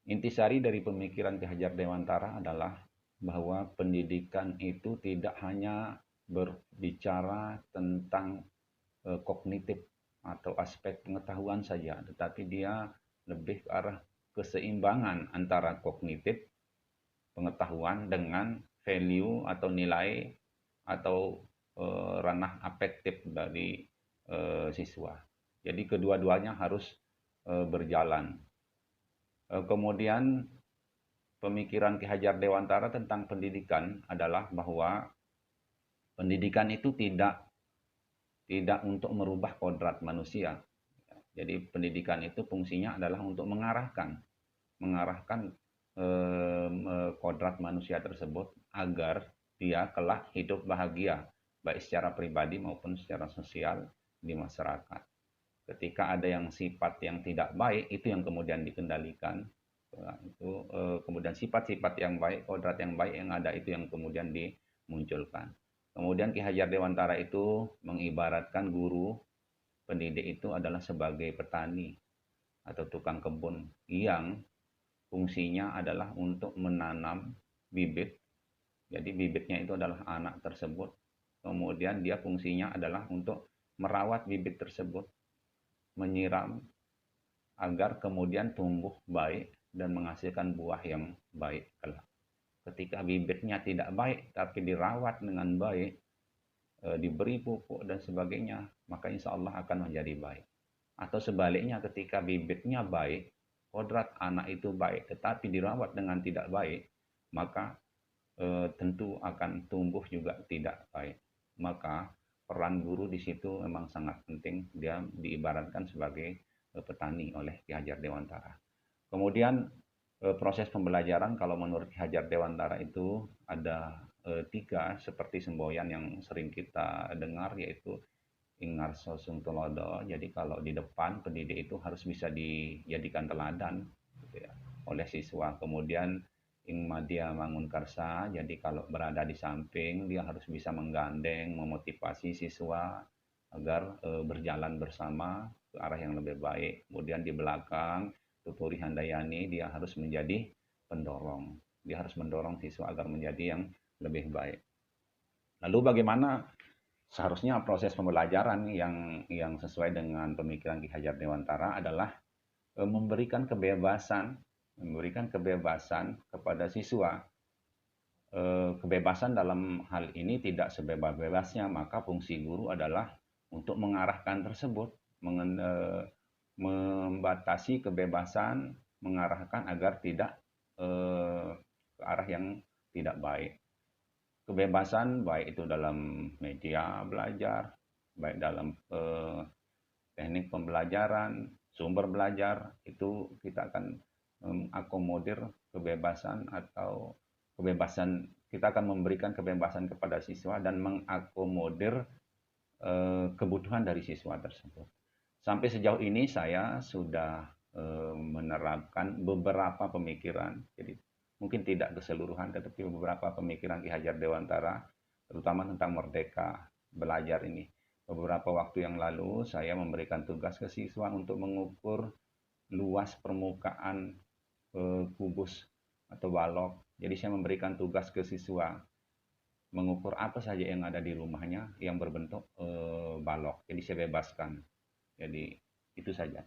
Intisari dari pemikiran Ki Hajar Dewantara adalah bahwa pendidikan itu tidak hanya berbicara tentang kognitif atau aspek pengetahuan saja, tetapi dia lebih ke arah keseimbangan antara kognitif pengetahuan dengan value atau nilai atau ranah afektif dari siswa. Jadi kedua-duanya harus berjalan. Kemudian pemikiran Ki Hajar Dewantara tentang pendidikan adalah bahwa pendidikan itu tidak untuk merubah kodrat manusia. Jadi pendidikan itu fungsinya adalah untuk mengarahkan kodrat manusia tersebut agar dia kelak hidup bahagia, baik secara pribadi maupun secara sosial di masyarakat. Ketika ada yang sifat yang tidak baik, itu yang kemudian dikendalikan. Itu kemudian sifat-sifat yang baik, kodrat yang baik yang ada itu yang kemudian dimunculkan. Kemudian Ki Hajar Dewantara itu mengibaratkan guru pendidik itu adalah sebagai petani atau tukang kebun yang fungsinya adalah untuk menanam bibit. Jadi bibitnya itu adalah anak tersebut. Kemudian dia fungsinya adalah untuk merawat bibit tersebut, menyiram agar kemudian tumbuh baik dan menghasilkan buah yang baik kelak. Ketika bibitnya tidak baik tapi dirawat dengan baik, diberi pupuk dan sebagainya, maka insya Allah akan menjadi baik. Atau sebaliknya, ketika bibitnya baik, kodrat anak itu baik, tetapi dirawat dengan tidak baik, maka tentu akan tumbuh juga tidak baik. Maka peran guru di situ memang sangat penting. Dia diibaratkan sebagai petani oleh Ki Hajar Dewantara. Kemudian proses pembelajaran kalau menurut Ki Hajar Dewantara itu ada tiga seperti semboyan yang sering kita dengar, yaitu Ingarso Sungtulodo. Jadi kalau di depan pendidik itu harus bisa dijadikan teladan gitu ya, oleh siswa. Kemudian Ing Madya Mangun Karsa, jadi kalau berada di samping dia harus bisa menggandeng, memotivasi siswa agar berjalan bersama ke arah yang lebih baik. Kemudian di belakang Tuturi Handayani, dia harus menjadi pendorong. Dia harus mendorong siswa agar menjadi yang lebih baik. Lalu bagaimana seharusnya proses pembelajaran yang sesuai dengan pemikiran Ki Hajar Dewantara adalah memberikan kebebasan kepada siswa. Kebebasan dalam hal ini tidak sebebas-bebasnya, maka fungsi guru adalah untuk mengarahkan tersebut, membatasi kebebasan, mengarahkan agar tidak ke arah yang tidak baik. Kebebasan baik itu dalam media belajar, baik dalam teknik pembelajaran, sumber belajar, itu kita akan mengakomodir kebebasan atau kebebasan, kita akan memberikan kebebasan kepada siswa dan mengakomodir kebutuhan dari siswa tersebut. Sampai sejauh ini saya sudah menerapkan beberapa pemikiran, jadi mungkin tidak keseluruhan, tetapi beberapa pemikiran Ki Hajar Dewantara, terutama tentang merdeka belajar ini. Beberapa waktu yang lalu saya memberikan tugas ke siswa untuk mengukur luas permukaan kubus atau balok. Jadi saya memberikan tugas ke siswa mengukur apa saja yang ada di rumahnya yang berbentuk balok. Jadi saya bebaskan. Jadi itu saja.